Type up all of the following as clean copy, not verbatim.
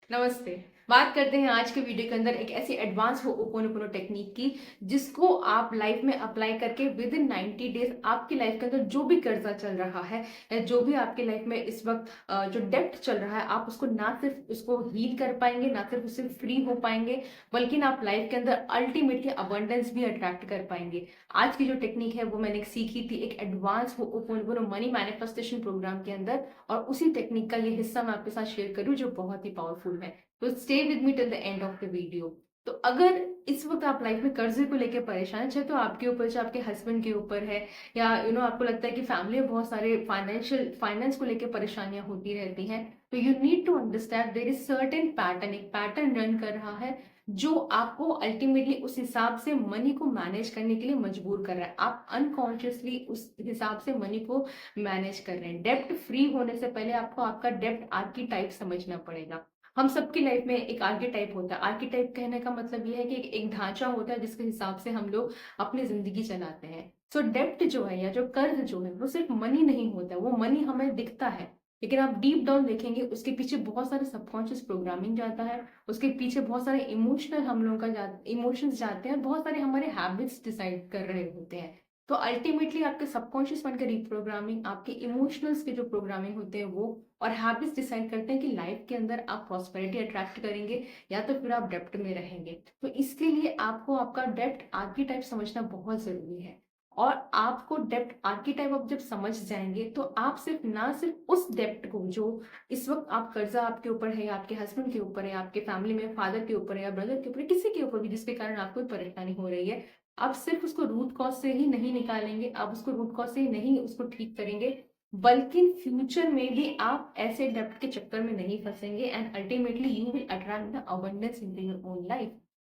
नमस्ते। बात करते हैं आज के वीडियो के अंदर एक ऐसी एडवांस होपोनोपोनो टेक्निक की जिसको आप लाइफ में अप्लाई करके विद इन 90 डेज आपकी लाइफ के अंदर जो भी कर्जा चल रहा है या जो भी आपकी लाइफ में इस वक्त जो डेप्ट चल रहा है आप उसको ना सिर्फ उसको हील कर पाएंगे, ना सिर्फ उससे फ्री हो पाएंगे, बल्कि ना आप लाइफ के अंदर अल्टीमेटली अबंडेंस भी अट्रैक्ट कर पाएंगे। आज की जो टेक्निक है वो मैंने सीखी थी एक advance ho'oponopono money manifestation programme के अंदर, और उसी टेक्निक का ये हिस्सा मैं आपके साथ शेयर करूँ जो बहुत ही पावरफुल है। तो stay with me till the end of the video. तो अगर इस वक्त आप लाइफ में कर्जे को लेकर परेशान है, चाहे तो आपके ऊपर चाहे आपके हस्बैंड के ऊपर है, या आपको लगता है कि फैमिली में बहुत सारे फाइनेंस को लेकर परेशानियां होती रहती हैं, तो you need to understand there is certain pattern, एक पैटर्न रन कर रहा है जो आपको अल्टीमेटली उस हिसाब से मनी को मैनेज करने के लिए मजबूर कर रहा है। आप अनकॉन्शियसली उस हिसाब से मनी को मैनेज कर रहे हैं। डेप्ट फ्री होने से पहले आपको आपका डेप्ट आर्कीटाइप समझना पड़ेगा। हम सबकी लाइफ में एक आर्केटाइप होता है। आर्केटाइप कहने का मतलब ये है कि एक ढांचा होता है जिसके हिसाब से हम लोग अपनी जिंदगी चलाते हैं। सो डेप्ट जो है या जो कर्ज जो है वो सिर्फ मनी नहीं होता है। वो मनी हमें दिखता है, लेकिन आप डीप डाउन देखेंगे उसके पीछे बहुत सारे सबकॉन्शियस प्रोग्रामिंग जाता है। उसके पीछे बहुत सारे इमोशनल हम लोगों का इमोशंस जाते हैं, बहुत सारे हमारे हैबिट्स डिसाइड कर रहे होते हैं। तो अल्टीमेटली आपके सबकॉन्शियस माइंड का रिप्रोग्रामिंग, आपके इमोशनल्स के जो प्रोग्रामिंग होते हैं वो और हैबिट्स डिसाइड करते हैं कि लाइफ के अंदर आप प्रॉस्पेरिटी अट्रैक्ट करेंगे या तो फिर आप डेप्ट में रहेंगे। तो इसके लिए आपको आपका डेप्ट आर्कीटाइप समझना बहुत जरूरी है। और आपको डेप्ट आर्कीटाइप आप जब समझ जाएंगे तो आप सिर्फ ना सिर्फ उस डेप्ट को जो इस वक्त आप कर्जा आपके ऊपर है या आपके हस्बैंड के ऊपर है, आपके फैमिली में फादर के ऊपर है या ब्रदर के ऊपर है, किसी के ऊपर भी जिसके कारण आपको परेशानी हो रही है, आप सिर्फ उसको रूट कॉज से ही नहीं निकालेंगे, आप उसको रूट कॉज से ही नहीं उसको ठीक करेंगे, बल्कि फ्यूचर में भी आप ऐसे डेप्ट के चक्कर में नहीं फंसेंगे and ultimately you will attract the abundance in your own life.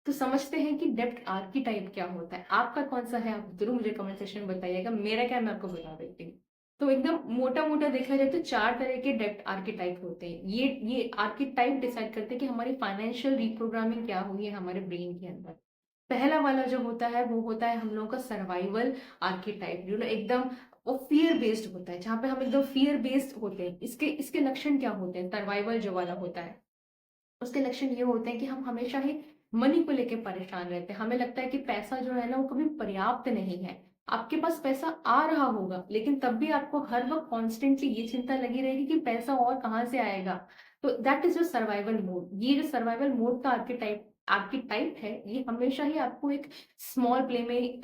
तो समझते हैं कि डेप्ट आर्कीटाइप क्या होता है। आपका कौन सा है आप जरूर मुझे कमेंट सेक्शन में बताइएगा। मेरा क्या है मैं आपको बता देती हूँ। तो एकदम मोटा मोटा देखा जाए तो 4 तरह के डेप्ट आर्कीटाइप होते हैं। ये आर्कीटाइप डिसाइड करते हैं कि हमारी फाइनेंशियल रिप्रोग्रामिंग क्या हुई है हमारे ब्रेन के अंदर। पहला वाला जो होता है वो होता है हम लोगों का सर्वाइवल आर्कीटाइप, जो ना एकदम वो फियर बेस्ड होता है, जहाँ पे हम एकदम फियर बेस्ड होते हैं। इसके इसके लक्षण क्या होते हैं? सर्वाइवल जो वाला होता है उसके लक्षण ये होते हैं कि हम हमेशा ही मनी को लेके परेशान रहते हैं। हमें लगता है कि पैसा जो है ना वो कभी पर्याप्त नहीं है। आपके पास पैसा आ रहा होगा लेकिन तब भी आपको हर वक्त कॉन्स्टेंटली ये चिंता लगी रहेगी कि पैसा और कहाँ से आएगा। तो that is your survival mode. ये जो सर्वाइवल मोड का आर्किटाइप है ये हमेशा ही आपको एक स्मॉल प्ले में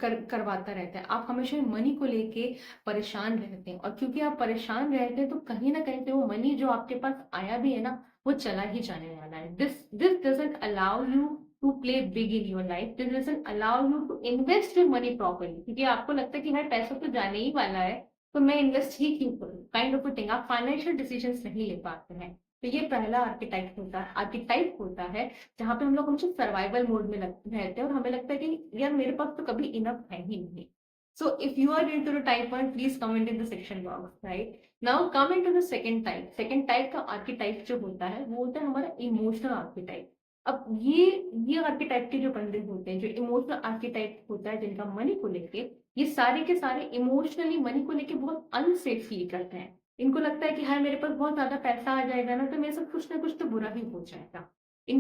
करवाता रहता है। आप हमेशा मनी को लेके परेशान रहते हैं, और क्योंकि आप परेशान रहते हैं तो कहीं ना कहीं से वो मनी जो आपके पास आया भी है ना वो चला ही जाने वाला है। This doesn't allow you to play big in your life. This doesn't allow you to invest your money properly, क्योंकि आपको लगता है कि यार पैसा तो जाने ही वाला है तो मैं इन्वेस्ट ही क्यों करूँ, काइंड ऑफ थिंग। आप फाइनेंशियल डिसीजंस नहीं ले पाते हैं। तो ये पहला आर्किटाइप होता है जहाँ पे हम लोग हमेशा सर्वाइवल मोड में रहते हैं और हमें लगता है कि यार मेरे पास तो कभी इनफ है ही नहीं। So if you are into the type 1, please comment in the section box, right? Now come into the second type. Second type का archetype जो होता है वो होता है हमारा इमोशनल आर्किटाइप। अब ये आर्किटाइप के जो बंदे होते हैं, जो इमोशनल आर्किटाइप होता है जिनका मनी को लेके, ये सारे के सारे इमोशनली मनी को लेके बहुत अनसेफ फील करते हैं। इनको लगता है कि हाँ मेरे पास बहुत ज्यादा पैसा आ जाएगा ना तो मेरे साथ कुछ ना कुछ तो बुरा ही हो जाएगा। ये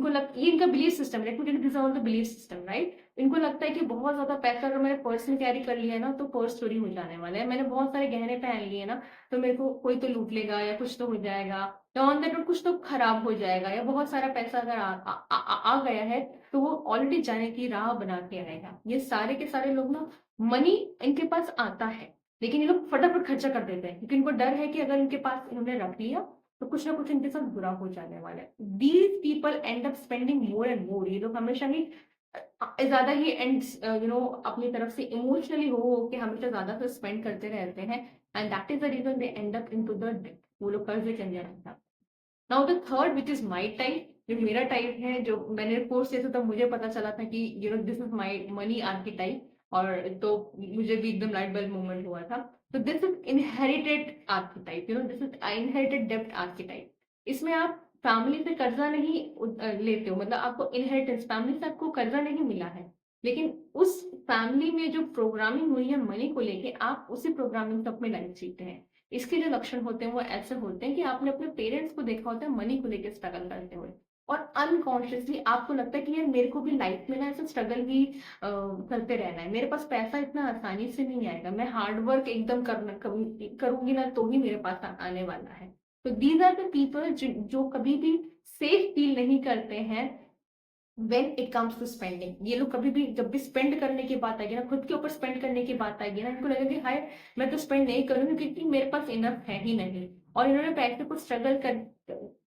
इनका belief system, let me tell you this all the belief system, right? इनको लगता है कि बहुत ज्यादा पैसा अगर मैंने पर्स में कैरी कर लिया है ना तो पर्स चोरी हो जाने वाला है। मैंने बहुत सारे गहने पहन लिए ना तो मेरे को कोई तो लूट लेगा या कुछ तो हो जाएगा, या ऑन दैट नोट कुछ तो खराब हो जाएगा, या बहुत सारा पैसा अगर आ गया है तो वो ऑलरेडी जाने की राह बना के आएगा। ये सारे के सारे लोग ना, मनी इनके पास आता है लेकिन ये लोग फटाफट खर्चा कर देते हैं क्योंकि इनको डर है कि अगर इनके पास इन्होंने रख लिया तो कुछ ना कुछ इनके साथ बुरा हो जाने वाला है। These people and up spending more and more. ये लोग हमेशा ही ज्यादा ही एंड अपनी तरफ से इमोशनली हो के हमेशा ज्यादा से स्पेंड करते रहते हैं, and that is the reason they end up into the debt. वो लोग कर्जे के अंदर रहता है। Now the third which is my type, जो मेरा टाइप है, जो मैंने कोर्स किया था तब मुझे पता चला था कि this is my money archetype, और तो मुझे भी एकदम लाइट बल्ब मोमेंट हुआ था। तो this is inherited archetype, this is inherited डेप्ट आर्किटाइप। इसमें आप फैमिली से कर्जा नहीं लेते हो, मतलब आपको इनहेरिटेंस, फैमिली से आपको कर्जा नहीं मिला है, लेकिन उस फैमिली में जो प्रोग्रामिंग हुई है मनी को लेके आप उसी प्रोग्रामिंग से अपनी लाइफ जीते हैं। इसके जो लक्षण होते हैं वो ऐसे होते हैं कि आपने अपने पेरेंट्स को देखा होता है मनी को लेकर स्ट्रगल करते हुए, और अनकॉन्शियसली आपको लगता है कि यार मेरे को भी लाइफ में ना ऐसा स्ट्रगल ही करते रहना है, मेरे पास पैसा इतना आसानी से नहीं आएगा, मैं हार्ड वर्क एकदम करना करूंगी ना तो ही मेरे पास आने वाला है। तो दीज आर द पीपल जो कभी भी सेफ फील नहीं करते हैं when it comes to spending. ये लोग कभी भी जब भी स्पेंड करने की बात आएगी ना, खुद के ऊपर स्पेंड करने की बात आएगी ना, इनको लगेगा कि हाय मैं तो स्पेंड नहीं करूंगी क्योंकि मेरे पास इनफ है ही नहीं। और इन्होंने पैसे को स्ट्रगल कर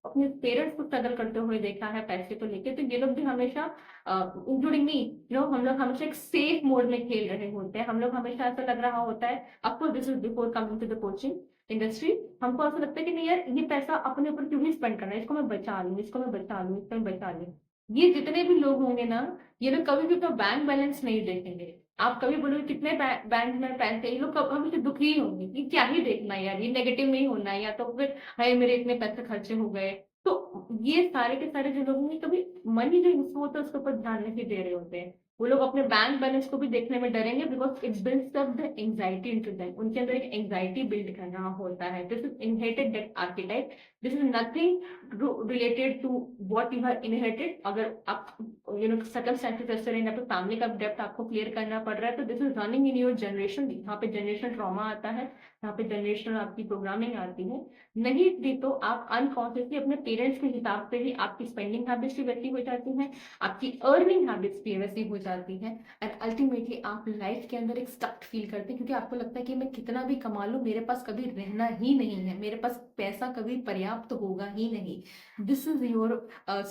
अपने पेरेंट्स को स्ट्रगल करते हुए देखा है पैसे को लेके, तो ये लोग भी हमेशा इंक्लूडिंग मी हम लोग हमेशा एक सेफ मोड में खेल रहे होते हैं। हम लोग हमेशा ऐसा लग रहा होता है, of course this is before coming to the coaching industry, हमको ऐसा लगता है कि नहीं यार ये पैसा अपने ऊपर क्यों नहीं स्पेंड करना है, इसको मैं बचा लूँ, इसको मैं बचा लूँ, इसको मैं बचा लूँ। ये जितने भी लोग होंगे ना, ये लोग कभी भी अपना बैंक बैलेंस नहीं देखेंगे। आप कभी बोलोगे कितने बैंक में पैसे, ये लोग हमेशा दुखी ही होंगे कि क्या ही देखना है यार, ये नेगेटिव नहीं होना है, या तो फिर हाय मेरे इतने पैसे खर्चे हो गए। तो ये सारे के सारे जो लोग होंगे कभी मनी जो यूज होता है उसके ऊपर ध्यान नहीं दे रहे होते हैं। वो लोग अपने बैंक बैलेंस को भी देखने में डरेंगे because it builds up the anxiety into them. उनके अंदर एक एंग्जाइटी बिल्ड करना होता है। This is inherited debt archetype. This is nothing related to what you have inherited. अगर आप सर्कमस्टेंसेस ऐसे रहेंगे, आपको फैमिली का डेप्थ आपको क्लियर करना पड़ रहा है, तो this is running in your generation. यहाँ पे जनरेशनल ट्रॉमा आता है, यहाँ पे जनरेशनल आपकी प्रोग्रामिंग आती है। नहीं भी तो आप अनकॉन्शियसली अपने पेरेंट्स के हिसाब से ही आपकी स्पेंडिंग हैबिट्स भी वैसी हो जाती हैं, आपकी अर्निंग हैबिट्स भी वैसी हो जाती हैं, एंड अल्टीमेटली आप लाइफ के अंदर एक स्टक फील करते हैं क्योंकि आपको लगता है कि मैं कितना भी कमा लूं मेरे पास कभी रहना ही नहीं है, मेरे पास पैसा कभी पर्याप्त तो होगा ही नहीं। This is your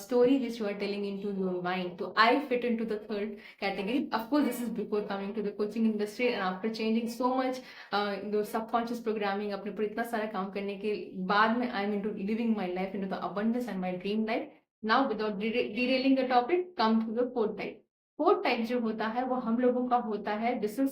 story which you are telling into your mind. So I fit into the third category. Of course, this is before coming to the coaching industry and after changing so much the subconscious programming, अपने पर इतना सारा काम करने के बाद में I am into living my life into the abundance and my dream life. Now without derailing the topic, come to the fourth type. Fourth type जो होता है वो हम लोगों का होता है, this is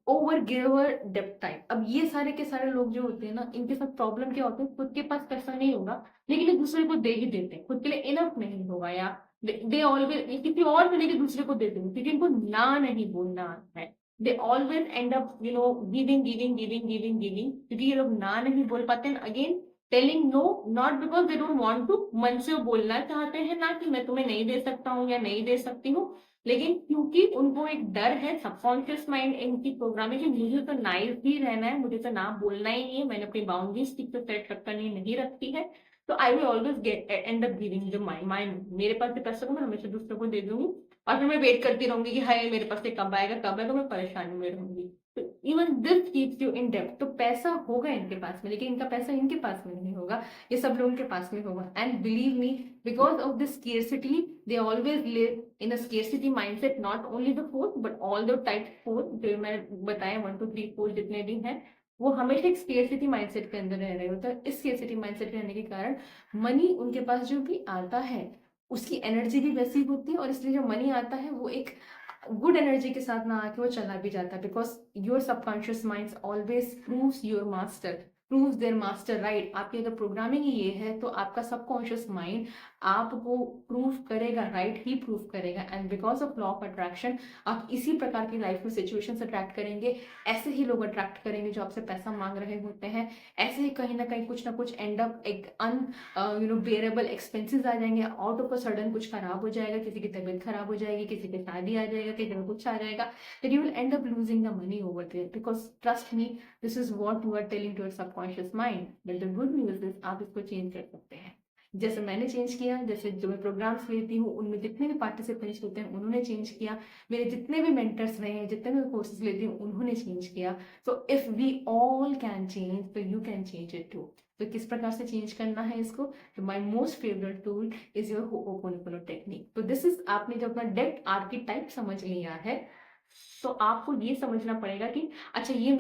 over giver depth type. अब ये सारे के सारे लोग जो होते हैं ना, इनके साथ प्रॉब्लम क्या होती है, खुद के पास पैसा नहीं होगा लेकिन एक दूसरे को दे ही देते हैं, खुद के लिए इनफ नहीं होगा, या दे ऑलवेज किसी और से लेके दूसरे को दे देंगे क्योंकि इनको ना नहीं बोलना आता है। They always end up giving giving giving giving giving, क्योंकि ये लोग ना नहीं बोल पाते हैं। Again telling no, not because they don't want to, मन से वो बोलना चाहते हैं ना कि मैं तुम्हें नहीं दे सकता हूँ या नहीं दे सकती हूँ, लेकिन क्योंकि उनको एक डर है, सबकॉन्शियस माइंड इनकी प्रोग्रामिंग है, मुझे तो नाइस ही रहना है, मुझे तो ना बोलना ही नहीं है, मैंने अपनी बाउंड्रीज ठीक से सेट रखकर नहीं रखती है, तो I will always get and up giving जो माई मेरे पास जो पैसा को मैं हमेशा दूसरों को दे दूंगी, और फिर मैं वेट करती रहूंगी कि हाय मेरे पास से कब आएगा कब आएगा, मैं परेशानी में रहूंगी। तो even this keeps you in depth. तो पैसा होगा इनके पास में लेकिन इनका पैसा इनके पास में नहीं होगा, ये सब लोगों के पास में होगा। And believe me, because of this scarcity they always live in a scarcity mindset, not only the fourth but all the type fourth जो मैं बताया 1 2 3 4 जितने भी हैं, वो हमेशा एक स्केर्सिटी माइंडसेट के अंदर रह रहे होते हैं। इस स्केर्सिटी माइंडसेट रहने के कारण मनी उनके पास जो भी आता है उसकी एनर्जी भी वैसी होती है, और इसलिए जो मनी आता है वो एक गुड एनर्जी के साथ ना आके वो चला भी जाता है, because your subconscious mind always proves your master, proves their master, right. आपकी अगर प्रोग्रामिंग ये है तो आपका सबकॉन्शियस माइंड आपको प्रूव करेगा, राइट ही प्रूव करेगा। And because of law of attraction आप इसी प्रकार की लाइफ में सिचुएशन अट्रैक्ट करेंगे, ऐसे ही लोग अट्रैक्ट करेंगे जो आपसे पैसा मांग रहे होते हैं, ऐसे ही कहीं ना कहीं कुछ ना कुछ एंड अप एक बेरेबल एक्सपेंसेस आ जाएंगे, आउट ऑफ अ सडन कुछ खराब हो जाएगा, किसी की तबीयत खराब हो जाएगी, किसी की शादी आ जाएगा, किसी में कुछ आ जाएगा, then you will end up losing the money over there, because trust me, this is what you are telling to your subconscious mind. But the good news is आप इसको चेंज कर सकते हैं, जैसे मैंने चेंज किया, जैसे जो मैं प्रोग्राम्स लेती हूँ उनमें जितने भी पार्टिसिपेंट्स होते हैं उन्होंने चेंज किया, मेरे जितने भी मेंटर्स रहे हैं, जितने भी कोर्सेज लेती हूँ उन्होंने चेंज किया। So if we all can change तो you can change it too. तो किस प्रकार से चेंज करना है इसको, तो my most favourite tool is your ho'oponopono technique. तो दिस इज, आपने जब अपना डेप्थ आर्किटाइप समझ लिया है तो आपको ये समझना पड़ेगा कि अच्छा ये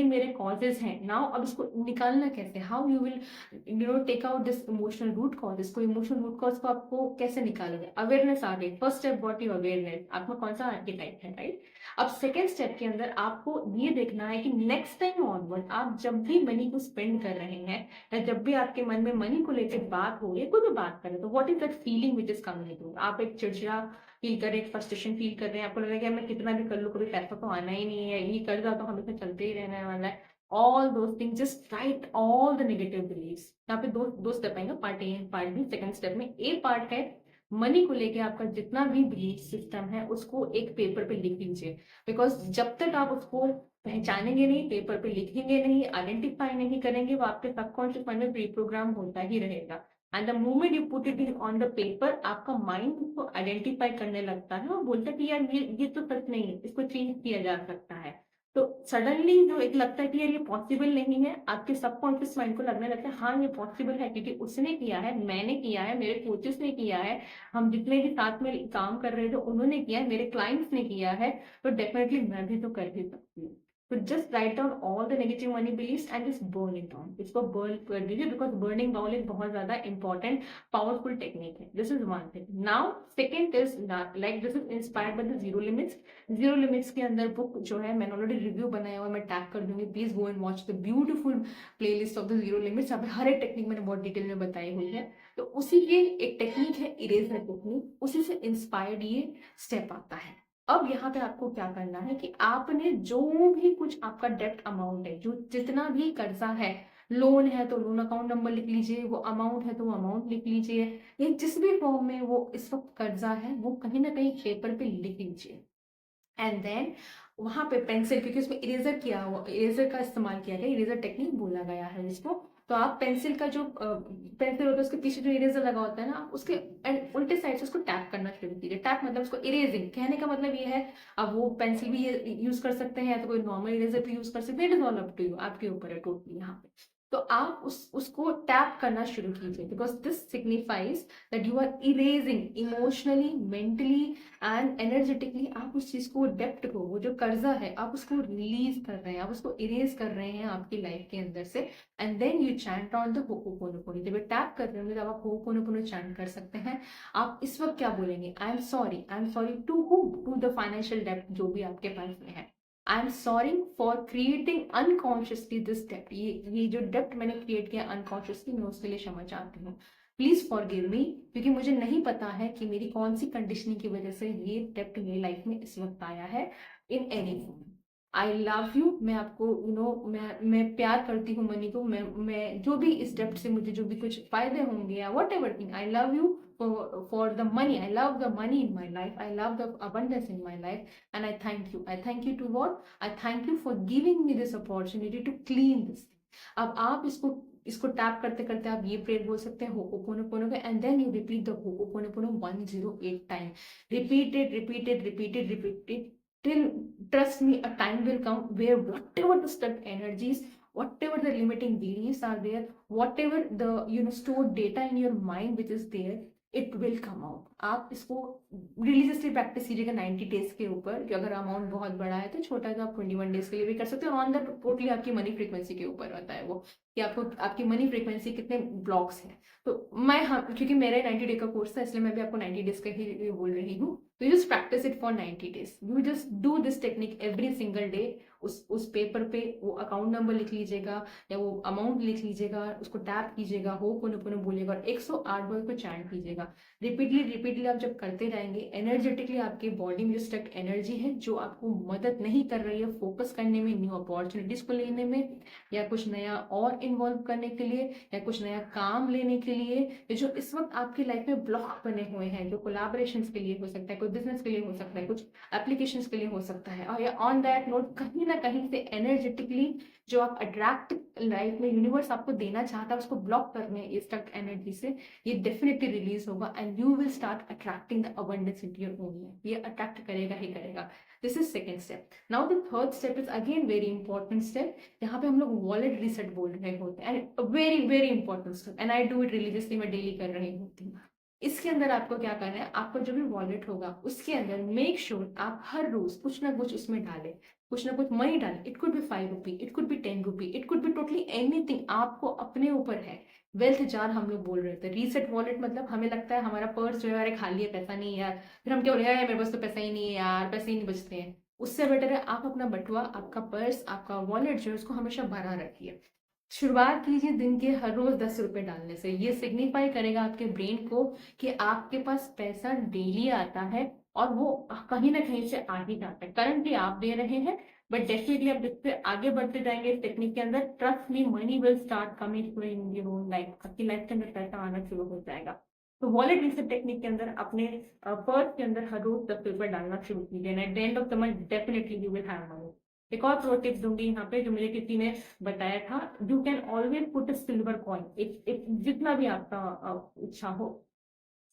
मेरे कॉजेज हैं, नाउ अब इसको निकालना कैसे, how you will take out this emotional root cause. इसको इमोशनल रूट कॉज को आपको कैसे निकालोगे, अवेयरनेस आ गई, first step what you awareness, आपका कौन सा आर्किटाइप है, राइट। अब सेकेंड स्टेप के अंदर आपको ये देखना है कि नेक्स्ट टाइम ऑनवर्ड आप जब भी मनी को स्पेंड कर रहे हैं, या जब भी आपके मन में मनी को लेकर बात हो रही है, कोई भी बात करें, तो what is that feeling which is coming to, आप एक चिड़चिड़ा फील कर रहे हैं, फ्रस्ट्रेशन फील कर रहे हैं, आपको लग रहा है कि मैं कितना भी कर लूँ कभी पैसा तो आना ही नहीं है, ये कर्जा तो हमेशा चलते ही रहने वाला है, all those things, just write all the negative beliefs. यहाँ पे दो दो स्टेप आएंगे, part A and part B. Second step में ए पार्ट है मनी को लेके आपका जितना भी बिलीफ सिस्टम है उसको एक पेपर पे लिख लीजिए, बिकॉज जब तक आप उसको पहचानेंगे नहीं, पेपर पे लिखेंगे नहीं, आइडेंटिफाई नहीं करेंगे, वो आपके सबकॉन्शियस माइंड में प्री प्रोग्राम होता ही रहेगा। And the moment you put it in on the paper, आपका माइंड उसको आइडेंटिफाई करने लगता है और बोलता है कि यार ये तो सच नहीं है, इसको चेंज किया जा सकता है। तो सडनली जो एक लगता है कि यार ये पॉसिबल नहीं है, आपके सबकॉन्शियस माइंड को लगने लगता है हाँ ये पॉसिबल है, क्योंकि उसने किया है, मैंने किया है, मेरे कोचेस ने किया है, हम जितने भी साथ में काम कर रहे थे उन्होंने किया है, मेरे क्लाइंट्स ने किया है, तो डेफिनेटली मैं भी तो कर ही सकती हूँ। तो just write down all the negative money beliefs and just burn it down, इसको बर्न कर दीजिए, बिकॉज बर्निंग डाउन एक बहुत ज्यादा इंपॉर्टेंट पावरफुल टेक्निक है। This is one thing. Now second is like this is inspired by the zero limits. Zero limits के अंदर book जो है मैंने ऑलरेडी रिव्यू बनाया हुआ है, मैं टैग कर दूंगी, please go and watch the beautiful playlist of the zero limits. यहाँ पे हर एक टेक्निक मैंने बहुत डिटेल में बताई हुई है। तो उसी की एक टेक्निक है इरेजर टेक्निक, उसी से इंस्पायर्ड ये स्टेप आता है। अब यहाँ पे आपको क्या करना है कि आपने जो भी कुछ आपका डेप्ट अमाउंट है, जो जितना भी कर्जा है, लोन है तो लोन अकाउंट नंबर लिख लीजिए, वो अमाउंट है तो वो अमाउंट लिख लीजिए, या जिस भी फॉर्म में वो इस वक्त कर्जा है वो कहीं ना कहीं पेपर पे लिख लीजिए। एंड देन वहां पे पेंसिल, क्योंकि उसमें इरेजर किया हुआ, इरेजर का इस्तेमाल किया गया, इरेजर टेक्निक बोला गया है जिसको। तो आप पेंसिल का जो पेंसिल होता है उसके पीछे जो इरेजर लगा होता है ना, उसके उल्टे साइड से उसको टैप करना शुरू कीजिए। टैप मतलब उसको इरेजिंग, कहने का मतलब ये है। अब वो पेंसिल भी ये यूज कर सकते हैं या तो कोई नॉर्मल इरेजर भी यूज कर सकते हैं, it is all up to you, आपके ऊपर है टोटली यहाँ पे। तो आप उसको टैप करना शुरू कीजिए, because this signifies that you are erasing emotionally, mentally and energetically. आप उस चीज को, डेप्ट को, वो जो कर्जा है, आप उसको रिलीज कर रहे हैं, आप उसको इरेज कर रहे हैं आपकी लाइफ के अंदर से। And then you chant on the ho'oponopono. जब टैप कर रहे होंगे तब आप होपोनोपोनो चैंट कर सकते हैं। आप इस वक्त क्या बोलेंगे? I am sorry to who? To the financial डेप्ट जो भी आपके पास में है। I am sorry for creating unconsciously this डेप्ट। ये जो डेप्ट मैंने क्रिएट किया अनकॉन्शियसली, मैं उसके लिए क्षमा चाहती हूँ। प्लीज फॉरगिव मी, क्योंकि मुझे नहीं पता है कि मेरी कौन सी कंडीशनिंग की वजह से ये डेप्ट मेरी लाइफ में इस वक्त आया है in any form. I love you, मैं आपको मैं प्यार करती हूँ मनी को। मैं जो भी इस डेप्ट से मुझे जो भी कुछ फायदे होंगे या what ever thing, I love you for the money. I love the money in my life, I love the abundance in my life, and I thank you. I thank you to what? I thank you for giving me this opportunity to clean this thing. अब आप इसको tap करते करते आप ये prayer बोल सकते हैं होपोनोपोनो के, and then you repeat the ho'oponopono 108 time. Repeated till, trust me, a time will come where whatever the stuck energies, whatever the limiting beliefs are there, whatever the stored data in your mind which is there, it will come out. आप इसको religiously practice कीजिएगा 90 days के ऊपर, कि अगर amount बहुत बड़ा है तो छोटा है तो आप 21 डेज के लिए भी कर सकते हो। ऑन द टोटली आपकी मनी फ्रीक्वेंसी के ऊपर होता है वो, कि आपको आपकी मनी फ्रीक्वेंसी कितने ब्लॉक्स हैं। तो मैं, हाँ, क्योंकि मेरा 90 डे का कोर्स था इसलिए मैं भी आपको 90 डेज का ही बोल रही हूँ। तो just practice it for 90 days. You just do this technique every single day. उस पेपर पे वो अकाउंट नंबर लिख लीजिएगा या वो अमाउंट लिख लीजिएगा, उसको टैप कीजिएगा, हो पुनः बोलिएगा और 108 बार को चैंट कीजिएगा। रिपीटली आप जब करते जाएंगे, एनर्जेटिकली आपके बॉडी में जो स्टक एनर्जी है, जो आपको मदद नहीं कर रही है फोकस करने में, न्यू अपॉर्चुनिटीज को लेने में, या कुछ नया और इन्वॉल्व करने के लिए, या कुछ नया काम लेने के लिए, जो इस वक्त आपकी लाइफ में ब्लॉक बने हुए हैं, जो कोलैबोरेशंस के लिए हो सकता है, कोई बिजनेस के लिए हो सकता है, कुछ एप्लीकेशंस के लिए हो सकता है, और या ऑन दैट नोट कहीं ना कहीं से एनर्जेटिकली जो आप अट्रैक्ट लाइफ में यूनिवर्स आपको देना चाहता है उसको ब्लॉक करने इस स्टक एनर्जी से, ये डेफिनेटली रिलीज होगा and you will start attracting the abundance into your own life. ये अट्रैक्ट करेगा ही करेगा। This is second step. Now the third step is again very important step, यहाँ पे हम लोग वॉलेट रीसेट बोल रहे होते हैं, and very very important step, and I do it religiously, मैं डेली कर रही होती हूँ। इसके अंदर आपको क्या करना है, आपका जो भी वॉलेट होगा उसके अंदर मेक श्योर आप हर रोज कुछ ना कुछ उसमें डालें, कुछ ना कुछ मनी डालें। It could be 5 rupee, it could be 10 rupee, it could be totally anything, आपको अपने ऊपर है। वेल्थ जार हम लोग बोल रहे थे, रीसेट वॉलेट मतलब हमें लगता है हमारा पर्स जो है यार खाली है, पैसा नहीं है यार, फिर हम क्या बोले यार मेरे पास तो पैसा ही नहीं है यार, पैसे ही नहीं बचते हैं। उससे बेटर है आप अपना बटुआ, आपका पर्स, आपका वॉलेट जो है उसको हमेशा भरा रखिए। शुरुआत कीजिए दिन के हर रोज 10 रुपए डालने से। ये सिग्निफाई करेगा आपके ब्रेन को कि आपके पास पैसा डेली आता है और वो कहीं ना कहीं से आ ही जाता है। करंटली आप दे रहे हैं, बट डेफिनेटली आप जिससे आगे बढ़ते जाएंगे इस टेक्निक के अंदर, trust me, money will start coming in your own life, आपकी लाइफ के अंदर पैसा आना शुरू हो जाएगा। तो वॉलेट रिसेट टेक्निक के अंदर अपने पर्स के अंदर हर रोज 10 रुपए डालना शुरू कीजिए, at the end of the month definitely you will have money. एक और प्रो टिप दूंगी यहाँ पे, जो मुझे किसी ने बताया था, you can always put a silver coin, एक जितना भी आपका इच्छा हो,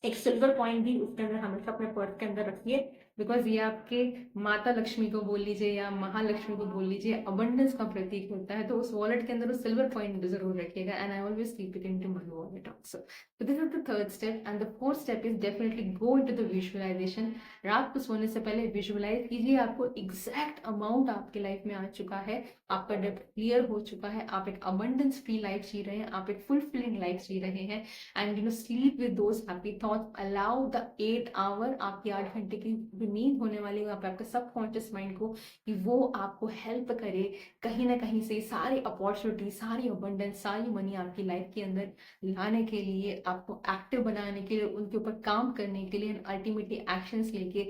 एक सिल्वर कॉइन भी उसके अंदर हमेशा अपने पर्स के अंदर रखिए, बिकॉज ये आपके माता लक्ष्मी को बोल लीजिए या महालक्ष्मी को बोल लीजिए, अबंडेंस का प्रतीक होता है। तो उस वॉलेट के अंदर उस सिल्वर कॉइन जरूर रखिएगा, and I always keep it into my wallet also. So this is the third step, and the fourth step is definitely go into the visualization। रात को सोने से पहले विजुअलाइज कीजिए आपको एग्जैक्ट अमाउंट आपके लाइफ में आ चुका है, आपका डेब्ट क्लियर हो चुका है, आप एक अबंडेंस फ्री लाइफ जी रहे हैं, आप एक फुलफिलिंग लाइफ जी रहे हैं, and sleep with those happy thoughts. Allow the 8 hour, आपकी 8 घंटे की जो नींद होने वाली है आपके सबकॉन्शियस माइंड को, कि वो आपको हेल्प करे कहीं ना कहीं से सारी अपॉर्चुनिटी, सारी अबंडेंस, सारी मनी आपकी लाइफ के अंदर लाने के लिए, आपको एक्टिव बनाने के लिए, उनके ऊपर काम करने के लिए, अल्टीमेटली एक्शंस लेके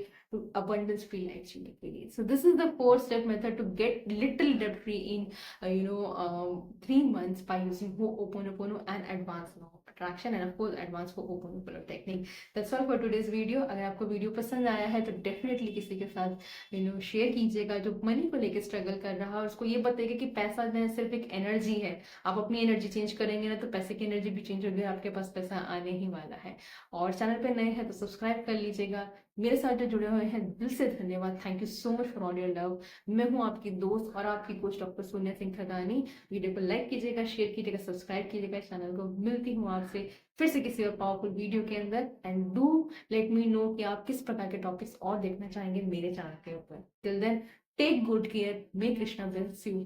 abundance free life जीने के लिए। So this is the 4 step method to get little debt free in 3 months by using Ho'oponopono and advanced law of attraction, and of course advanced Ho'oponopono technique। That's all for today's video। अगर आपको video पसंद आया है तो definitely किसी के साथ share कीजिएगा जो मनी को लेकर स्ट्रगल कर रहा है, और उसको ये बताइएगा कि पैसा जो है सिर्फ एक एनर्जी है, आप अपनी एनर्जी चेंज करेंगे ना तो पैसे की एनर्जी भी चेंज होगी, आपके पास पैसा आने ही वाला है। और चैनल पे नए हैं तो सब्सक्राइब कर लीजिएगा। मेरे साथ जो जुड़े हुए हैं दिल से धन्यवाद, thank you so much for all your love. मैं हूँ आपकी दोस्त और आपकी coach doctor Sonia Singh Khadani. Video को लाइक कीजिएगा, शेयर कीजिएगा, सब्सक्राइब कीजिएगा चैनल को। मिलती हूँ आपसे फिर से किसी और पावरफुल वीडियो के अंदर, and do let me know कि आप किस प्रकार के टॉपिक्स और देखना चाहेंगे मेरे चैनल के ऊपर। Till then take good care, may Krishna bless you.